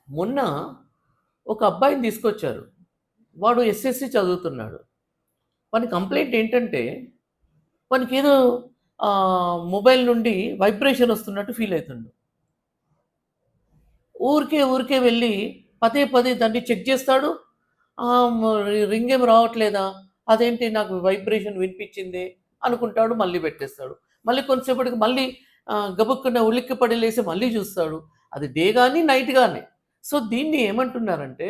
మొన్న ఒక అబ్బాయిని తీసుకొచ్చారు. వాడు ఎస్ఎస్‌సి చదువుతున్నాడు. వాని కంప్లెయింట్ ఏంటంటే, వానికేదో మొబైల్ నుండి వైబ్రేషన్ వస్తున్నట్టు ఫీల్ అయితుండు. ఊరికే వెళ్లి పదే దాన్ని చెక్ చేస్తాడు. రింగ్ ఏమి రావట్లేదా? అదేంటి నాకు వైబ్రేషన్ వినిపించిందే అనుకుంటాడు. మళ్ళీ పెట్టేస్తాడు. మళ్ళీ కొంతసేపటికి మళ్ళీ గబుక్కున ఉలిక్కిపడి లేసి మళ్ళీ చూస్తాడు. అది డే గాని, నైట్ గాని. సో, దీన్ని ఏమంటున్నారంటే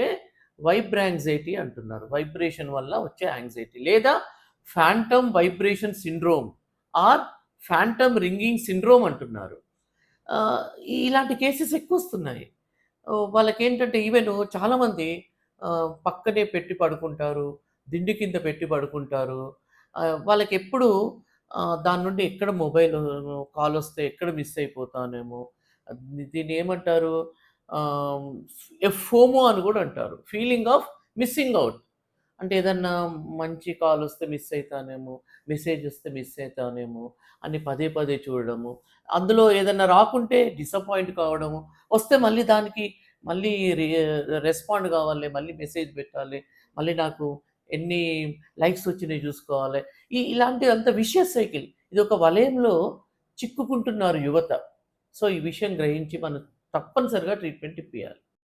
యాంగ్జైటీ అంటున్నారు. వైబ్రేషన్ వల్ల వచ్చే యాంగ్జైటీ లేదా phantom vibration syndrome are phantom ringing syndrome అంటున్నారు. ఆహ్, ఇలాంటి కేసెస్ ఎక్కువొస్తున్నాయి. వాళ్ళకేంటంటే ఈవెను చాలామంది పక్కనే పెట్టి పడుకుంటారు. దిండు కింద పెట్టి పడుకుంటారు. వాళ్ళకెప్పుడు దాని నుండి ఎక్కడ మొబైలు కాలొస్తే ఎక్కడ మిస్ అయిపోతానేమో, దీన్నేమంటారు ఆహ్, ఫోమో అని గూడా అంటారు. Feeling of missing out. అంటే ఏదన్నా మంచి కాలొస్తే మిస్ అయితానేమో, మెసేజొస్తే మిస్ అయితానేమో అని పదే చూడడము. అందులో ఏదన్నా రాకుంటే డిసప్పాయింట్ కావడము. వస్తే మళ్ళీ దానికి మళ్ళీ రి రెస్పాండ్ కావాలి. మళ్ళీ మెసేజ్ పెట్టాలి. మళ్ళీ నాకు ఎన్ని లైక్స్ వచ్చినాయి చూసుకోవాలి. ఇలాంటిదంతా విషియస్ సైకిల్. ఇదొక వలయంలో చిక్కుకుంటున్నారు యువత. సో, ఈ విషయం గ్రహించి మనం తప్పనిసరిగా ట్రీట్మెంట్ ఇప్పియాలి.